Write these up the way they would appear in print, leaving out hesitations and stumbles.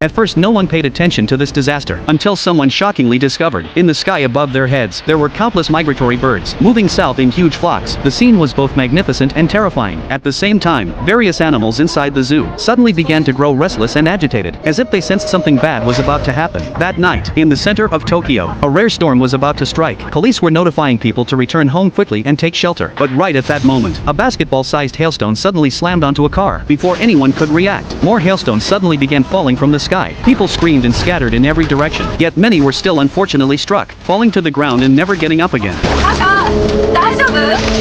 At first no one paid attention to this disaster, until someone shockingly discovered, in the sky above their heads, there were countless migratory birds, moving south in huge flocks. The scene was both magnificent and terrifying. At the same time, various animals inside the zoo suddenly began to grow restless and agitated, as if they sensed something bad was about to happen. That night, in the center of Tokyo, a rare storm was about to strike. Police were notifying people to return home quickly and take shelter. But right at that moment, a basketball-sized hailstone suddenly slammed onto a car. Before anyone could react, more hailstones suddenly began falling from the sky. People screamed and scattered in every direction, yet many were still unfortunately struck, falling to the ground and never getting up again.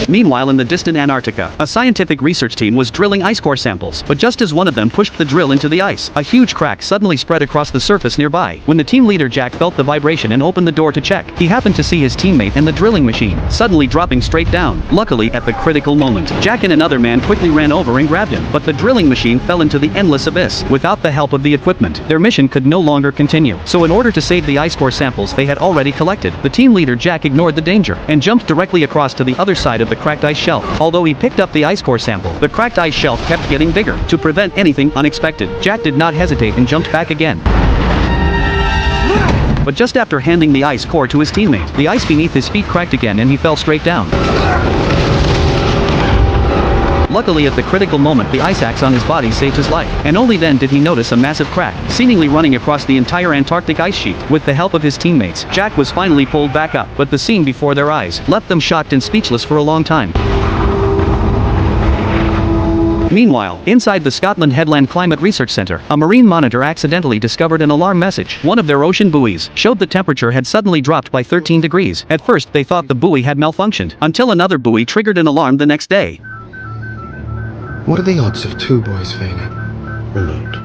Meanwhile, in the distant Antarctica, a scientific research team was drilling ice core samples, but just as one of them pushed the drill into the ice, a huge crack suddenly spread across the surface nearby. When the team leader Jack felt the vibration and opened the door to check, he happened to see his teammate and the drilling machine suddenly dropping straight down. Luckily, at the critical moment, Jack and another man quickly ran over and grabbed him, but the drilling machine fell into the endless abyss. Without the help of the equipment, their mission could no longer continue. So in order to save the ice core samples they had already collected, the team leader Jack ignored the danger and jumped directly across to the other side of the cracked ice shelf. Although he picked up the ice core sample, the cracked ice shelf kept getting bigger. To prevent anything unexpected, Jack did not hesitate and jumped back again. But just after handing the ice core to his teammate, the ice beneath his feet cracked again and he fell straight down. Luckily, at the critical moment, the ice axe on his body saved his life, and only then did he notice a massive crack, seemingly running across the entire Antarctic ice sheet. With the help of his teammates, Jack was finally pulled back up, but the scene before their eyes left them shocked and speechless for a long time. Meanwhile, inside the Scotland Headland Climate Research Centre, a marine monitor accidentally discovered an alarm message. One of their ocean buoys showed the temperature had suddenly dropped by 13 degrees. At first they thought the buoy had malfunctioned, until another buoy triggered an alarm the next day. What are the odds of two boys failing? Remote.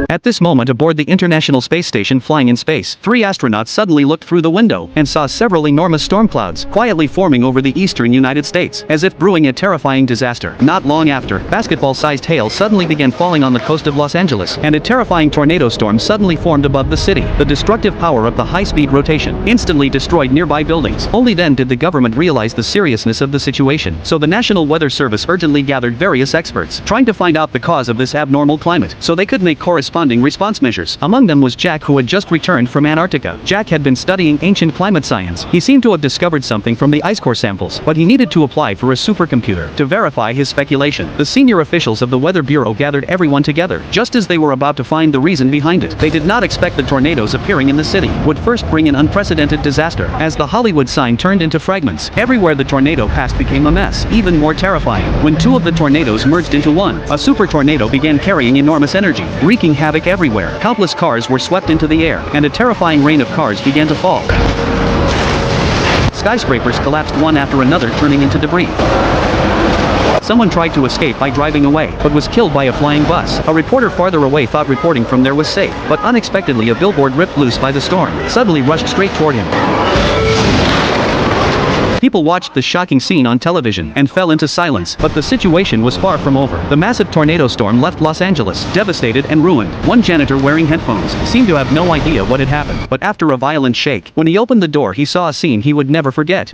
At this moment, aboard the International Space Station flying in space, 3 astronauts suddenly looked through the window and saw several enormous storm clouds quietly forming over the eastern United States, as if brewing a terrifying disaster. Not long after, basketball-sized hail suddenly began falling on the coast of Los Angeles, and a terrifying tornado storm suddenly formed above the city. The destructive power of the high-speed rotation instantly destroyed nearby buildings. Only then did the government realize the seriousness of the situation, so the National Weather Service urgently gathered various experts, trying to find out the cause of this abnormal climate, so they could make corresponding response measures. Among them was Jack, who had just returned from Antarctica. Jack had been studying ancient climate science. He seemed to have discovered something from the ice core samples, but he needed to apply for a supercomputer to verify his speculation. The senior officials of the Weather Bureau gathered everyone together, just as they were about to find the reason behind it. They did not expect the tornadoes appearing in the city would first bring an unprecedented disaster, as the Hollywood sign turned into fragments. Everywhere the tornado passed became a mess, even more terrifying. When 2 of the tornadoes merged into one, a super tornado began carrying enormous energy, wreaking havoc everywhere. Countless cars were swept into the air, and a terrifying rain of cars began to fall. Skyscrapers collapsed one after another, turning into debris. Someone tried to escape by driving away, but was killed by a flying bus. A reporter farther away thought reporting from there was safe, but unexpectedly a billboard ripped loose by the storm suddenly rushed straight toward him. People watched the shocking scene on television and fell into silence, but the situation was far from over. The massive tornado storm left Los Angeles devastated and ruined. One janitor wearing headphones seemed to have no idea what had happened, but after a violent shake, when he opened the door, he saw a scene he would never forget.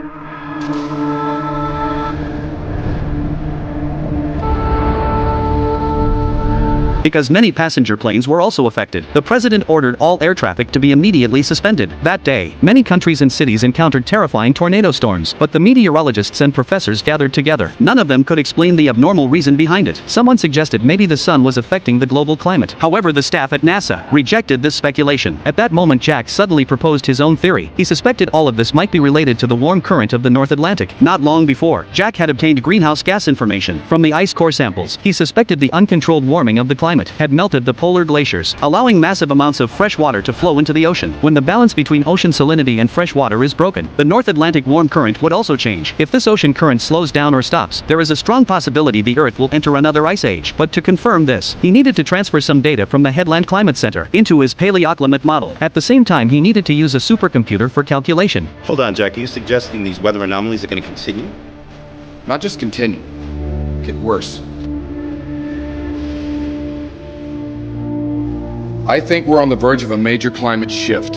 Because many passenger planes were also affected, the president ordered all air traffic to be immediately suspended. That day, many countries and cities encountered terrifying tornado storms, but the meteorologists and professors gathered together. None of them could explain the abnormal reason behind it. Someone suggested maybe the sun was affecting the global climate. However, the staff at NASA rejected this speculation. At that moment, Jack suddenly proposed his own theory. He suspected all of this might be related to the warm current of the North Atlantic. Not long before, Jack had obtained greenhouse gas information from the ice core samples. He suspected the uncontrolled warming of the climate had melted the polar glaciers, allowing massive amounts of fresh water to flow into the ocean. When the balance between ocean salinity and fresh water is broken, the North Atlantic warm current would also change. If this ocean current slows down or stops, there is a strong possibility the Earth will enter another ice age. But to confirm this, he needed to transfer some data from the Headland Climate Center into his paleoclimate model. At the same time, he needed to use a supercomputer for calculation. Hold on, Jack. Are you suggesting these weather anomalies are going to continue? Not just continue, get worse. I think we're on the verge of a major climate shift.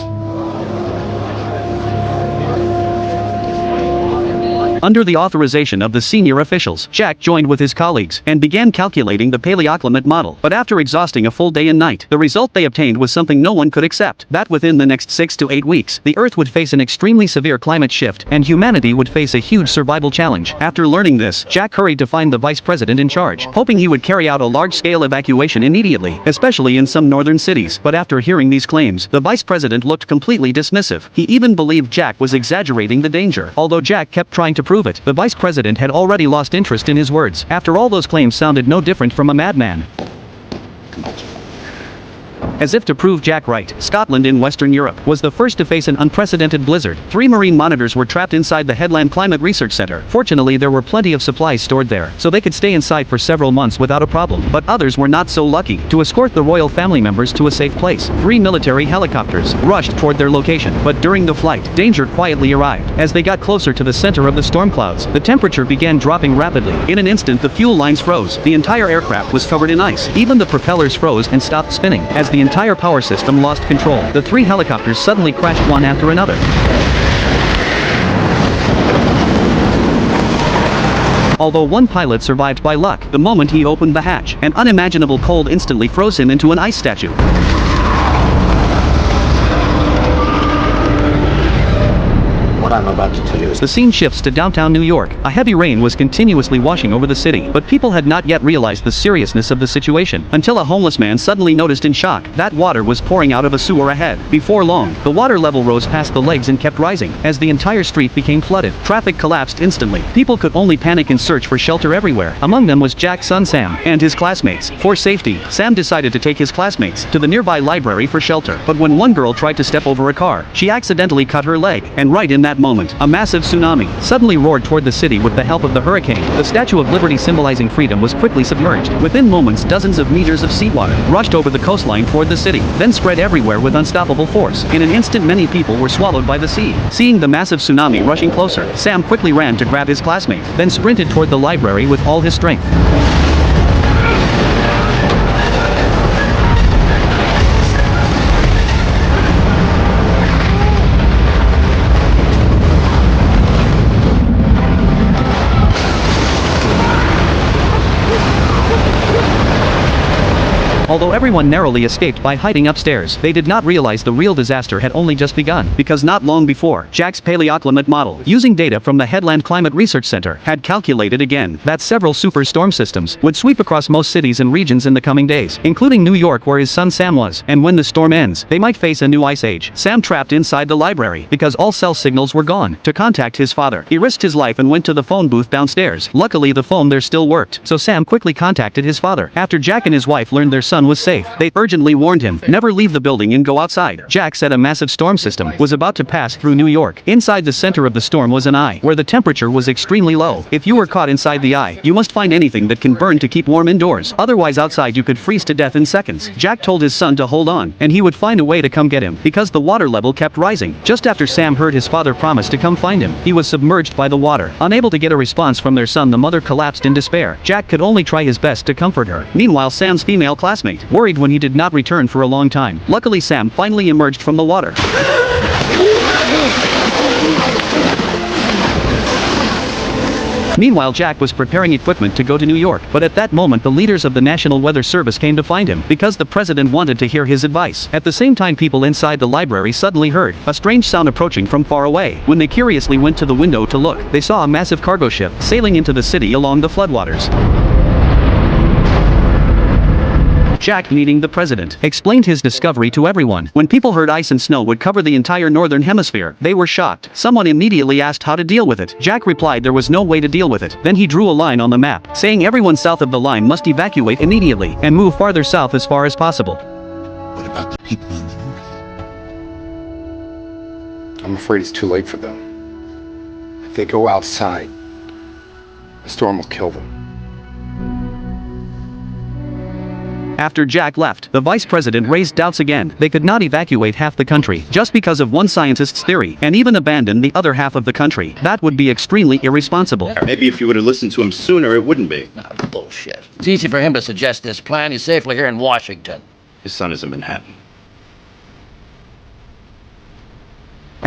Under the authorization of the senior officials, Jack joined with his colleagues and began calculating the paleoclimate model. But after exhausting a full day and night, the result they obtained was something no one could accept. That within the next 6 to 8 weeks, the Earth would face an extremely severe climate shift, and humanity would face a huge survival challenge. After learning this, Jack hurried to find the vice president in charge, hoping he would carry out a large-scale evacuation immediately, especially in some northern cities. But after hearing these claims, the vice president looked completely dismissive. He even believed Jack was exaggerating the danger. Although Jack kept trying to prove it, the vice president had already lost interest in his words. After all, those claims sounded no different from a madman. As if to prove Jack right, Scotland in Western Europe was the first to face an unprecedented blizzard. 3 marine monitors were trapped inside the Headland Climate Research Center. Fortunately, there were plenty of supplies stored there, so they could stay inside for several months without a problem. But others were not so lucky. To escort the royal family members to a safe place, 3 military helicopters rushed toward their location. But during the flight, danger quietly arrived. As they got closer to the center of the storm clouds, the temperature began dropping rapidly. In an instant, the fuel lines froze. The entire aircraft was covered in ice. Even the propellers froze and stopped spinning. As the entire power system lost control, the 3 helicopters suddenly crashed one after another. Although one pilot survived by luck, the moment he opened the hatch, an unimaginable cold instantly froze him into an ice statue. What I'm about to tell you is The scene shifts to downtown New York. A heavy rain was continuously washing over the city, but people had not yet realized the seriousness of the situation until a homeless man suddenly noticed in shock that water was pouring out of a sewer ahead. Before long, the water level rose past the legs and kept rising. As the entire street became flooded, traffic collapsed instantly. People could only panic and search for shelter everywhere. Among them was Jack's son Sam and his classmates. For safety, Sam decided to take his classmates to the nearby library for shelter. But when one girl tried to step over a car, she accidentally cut her leg, and right in that moment, a massive tsunami suddenly roared toward the city with the help of the hurricane. The Statue of Liberty symbolizing freedom was quickly submerged. Within moments, dozens of meters of seawater rushed over the coastline toward the city, then spread everywhere with unstoppable force. In an instant, many people were swallowed by the sea. Seeing the massive tsunami rushing closer, Sam quickly ran to grab his classmate, then sprinted toward the library with all his strength. Although everyone narrowly escaped by hiding upstairs, they did not realize the real disaster had only just begun, because not long before, Jack's paleoclimate model, using data from the Headland Climate Research Center, had calculated again that several superstorm systems would sweep across most cities and regions in the coming days, including New York where his son Sam was, and when the storm ends, they might face a new ice age. Sam trapped inside the library, because all cell signals were gone. To contact his father, he risked his life and went to the phone booth downstairs. Luckily, the phone there still worked, so Sam quickly contacted his father. After Jack and his wife learned their son was safe, they urgently warned him, never leave the building and go outside. Jack said a massive storm system was about to pass through New York. Inside the center of the storm was an eye, where the temperature was extremely low. If you were caught inside the eye, you must find anything that can burn to keep warm indoors. Otherwise outside you could freeze to death in seconds. Jack told his son to hold on, and he would find a way to come get him, because the water level kept rising. Just after Sam heard his father promise to come find him, he was submerged by the water. Unable to get a response from their son, the mother collapsed in despair. Jack could only try his best to comfort her. Meanwhile, Sam's female classmate worried when he did not return for a long time. Luckily, Sam finally emerged from the water. Meanwhile, Jack was preparing equipment to go to New York, but at that moment the leaders of the National Weather Service came to find him, because the president wanted to hear his advice. At the same time, people inside the library suddenly heard a strange sound approaching from far away. When they curiously went to the window to look, they saw a massive cargo ship sailing into the city along the floodwaters. Jack, meeting the president, explained his discovery to everyone. When people heard ice and snow would cover the entire northern hemisphere, they were shocked. Someone immediately asked how to deal with it. Jack replied there was no way to deal with it. Then he drew a line on the map, saying everyone south of the line must evacuate immediately and move farther south as far as possible. what about the people on the roof? I'm afraid it's too late for them. If they go outside, the storm will kill them. After Jack left, the vice president raised doubts again. They could not evacuate half the country just because of one scientist's theory, and even abandon the other half of the country. That would be extremely irresponsible. Maybe if you would have listened to him sooner, it wouldn't be. Bullshit. It's easy for him to suggest this plan. He's safely here in Washington. His son is in Manhattan.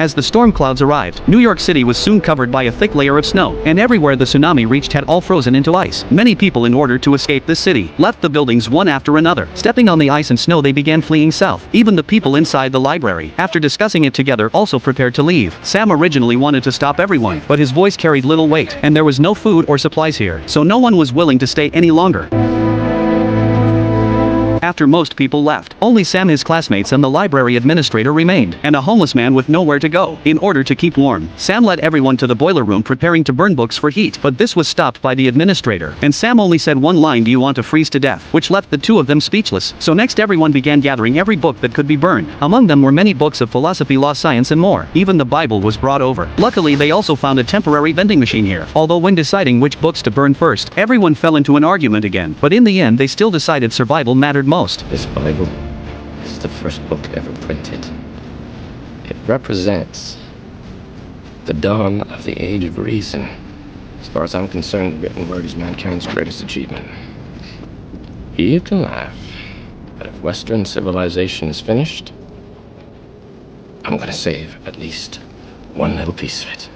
As the storm clouds arrived, New York City was soon covered by a thick layer of snow, and everywhere the tsunami reached had all frozen into ice. Many people, in order to escape this city, left the buildings one after another. Stepping on the ice and snow, they began fleeing south. Even the people inside the library, after discussing it together, also prepared to leave. Sam originally wanted to stop everyone, but his voice carried little weight, and there was no food or supplies here, so no one was willing to stay any longer. After most people left, only Sam, his classmates, and the library administrator remained, and a homeless man with nowhere to go. In order to keep warm, Sam led everyone to the boiler room preparing to burn books for heat, but this was stopped by the administrator, and Sam only said one line, "Do you want to freeze to death?" which left the two of them speechless. So next everyone began gathering every book that could be burned. Among them were many books of philosophy, law, science, and more. Even the Bible was brought over. Luckily, they also found a temporary vending machine here. Although when deciding which books to burn first, everyone fell into an argument again, but in the end they still decided survival mattered most. This Bible is the first book ever printed. It represents the dawn of the age of reason. As far as I'm concerned, the written word is mankind's greatest achievement. You can laugh, but if Western civilization is finished, I'm gonna save at least one little piece of it.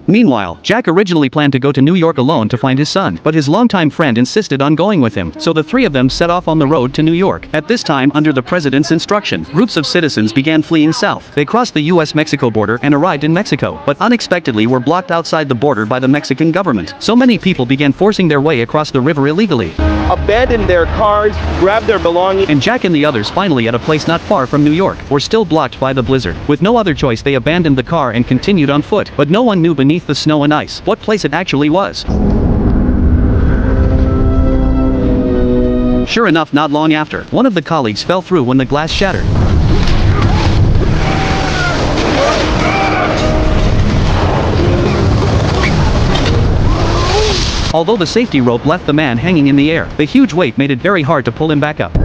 Meanwhile, Jack originally planned to go to New York alone to find his son, but his longtime friend insisted on going with him, so the three of them set off on the road to New York. At this time, under the president's instruction, groups of citizens began fleeing south. They crossed the US-Mexico border and arrived in Mexico, but unexpectedly were blocked outside the border by the Mexican government. So many people began forcing their way across the river illegally. Abandoned their cars, grabbed their belongings. And Jack and the others, finally at a place not far from New York, were still blocked by the blizzard. With no other choice, they abandoned the car and continued on foot, but no one knew beneath the snow and ice what place it actually was. Sure enough, not long after, one of the colleagues fell through when the glass shattered. Although the safety rope left the man hanging in the air, the huge weight made it very hard to pull him back up.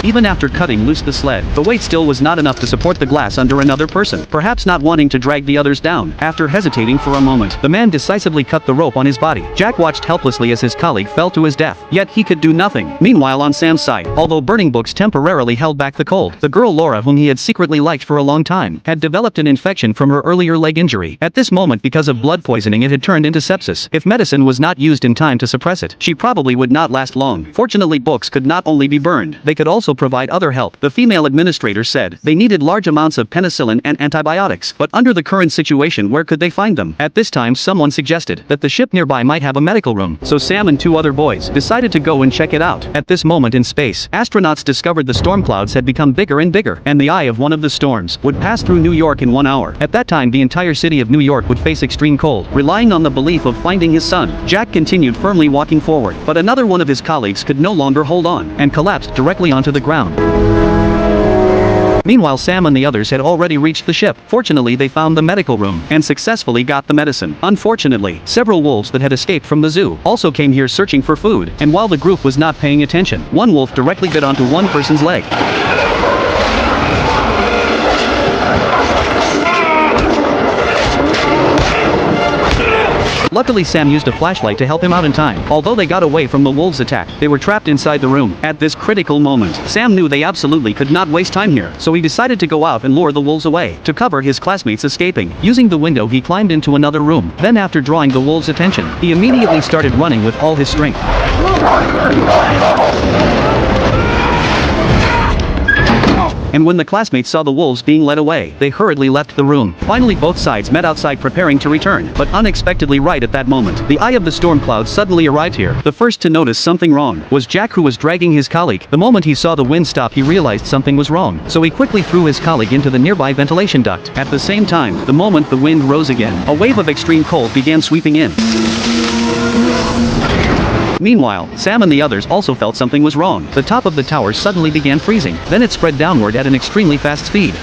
Even after cutting loose the sled, the weight still was not enough to support the glass under another person, perhaps not wanting to drag the others down. After hesitating for a moment, the man decisively cut the rope on his body. Jack watched helplessly as his colleague fell to his death, yet he could do nothing. Meanwhile, on Sam's side, although burning books temporarily held back the cold, the girl Laura, whom he had secretly liked for a long time, had developed an infection from her earlier leg injury. At this moment, because of blood poisoning, it had turned into sepsis. If medicine was not used in time to suppress it, she probably would not last long. Fortunately, books could not only be burned, they could also provide other help. The female administrator said they needed large amounts of penicillin and antibiotics, but under the current situation, where could they find them? At this time, someone suggested that the ship nearby might have a medical room, so Sam and two other boys decided to go and check it out. At this moment in space, astronauts discovered the storm clouds had become bigger and bigger, and the eye of one of the storms would pass through New York in 1 hour. At that time, the entire city of New York would face extreme cold. Relying on the belief of finding his son, Jack continued firmly walking forward, but another one of his colleagues could no longer hold on, and collapsed directly onto the ground. Meanwhile, Sam and the others had already reached the ship. Fortunately, they found the medical room, and successfully got the medicine. Unfortunately, several wolves that had escaped from the zoo also came here searching for food, and while the group was not paying attention, one wolf directly bit onto one person's leg. Luckily, Sam used a flashlight to help him out in time. Although they got away from the wolves' attack, they were trapped inside the room. At this critical moment, Sam knew they absolutely could not waste time here, so he decided to go out and lure the wolves away, to cover his classmates escaping. Using the window, he climbed into another room. Then, after drawing the wolves' attention, he immediately started running with all his strength. And when the classmates saw the wolves being led away, they hurriedly left the room. Finally, both sides met outside preparing to return, but unexpectedly right at that moment, the eye of the storm cloud suddenly arrived here. The first to notice something wrong was Jack, who was dragging his colleague. The moment he saw the wind stop, he realized something was wrong, so he quickly threw his colleague into the nearby ventilation duct. At the same time, the moment the wind rose again, a wave of extreme cold began sweeping in. Meanwhile, Sam and the others also felt something was wrong. The top of the tower suddenly began freezing, then it spread downward at an extremely fast speed.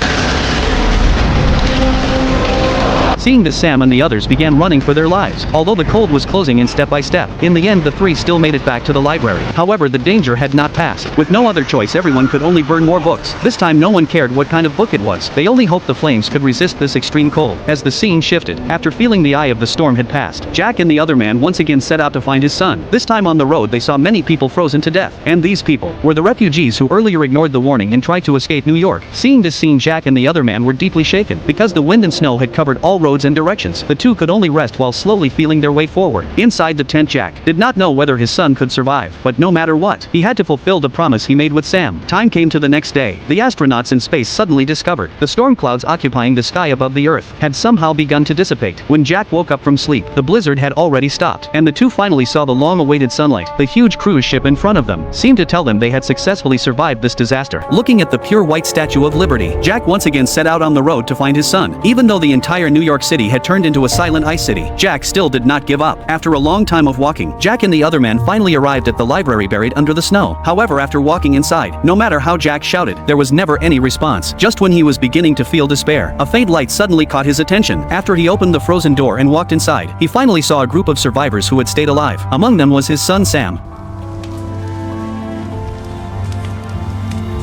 Seeing this, Sam and the others began running for their lives. Although the cold was closing in step by step, in the end the three still made it back to the library. However, the danger had not passed. With no other choice, everyone could only burn more books. This time no one cared what kind of book it was. They only hoped the flames could resist this extreme cold. As the scene shifted, after feeling the eye of the storm had passed, Jack and the other man once again set out to find his son. This time on the road they saw many people frozen to death. And these people were the refugees who earlier ignored the warning and tried to escape New York. Seeing this scene, Jack and the other man were deeply shaken. Because the wind and snow had covered all roads and directions, the two could only rest while slowly feeling their way forward. Inside the tent, Jack did not know whether his son could survive, but no matter what, he had to fulfill the promise he made with Sam. Time came to the next day. The astronauts in space suddenly discovered the storm clouds occupying the sky above the Earth had somehow begun to dissipate. When Jack woke up from sleep, the blizzard had already stopped, and the two finally saw the long-awaited sunlight. The huge cruise ship in front of them seemed to tell them they had successfully survived this disaster. Looking at the pure white Statue of Liberty, Jack once again set out on the road to find his son. Even though the entire New York City had turned into a silent ice city, Jack still did not give up. After a long time of walking, Jack and the other man finally arrived at the library buried under the snow. However, after walking inside, no matter how Jack shouted, there was never any response. Just when he was beginning to feel despair, a faint light suddenly caught his attention. After he opened the frozen door and walked inside, he finally saw a group of survivors who had stayed alive. Among them was his son Sam.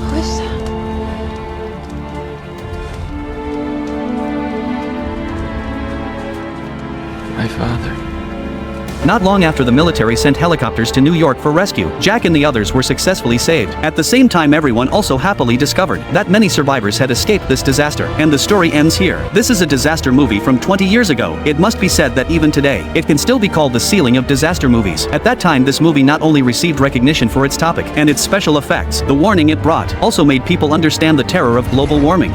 Who is that? My father. Not long after, the military sent helicopters to New York for rescue. Jack and the others were successfully saved. At the same time, everyone also happily discovered that many survivors had escaped this disaster. And the story ends here. This is a disaster movie from 20 years ago. It must be said that even today, it can still be called the ceiling of disaster movies. At that time, this movie not only received recognition for its topic and its special effects, the warning it brought also made people understand the terror of global warming.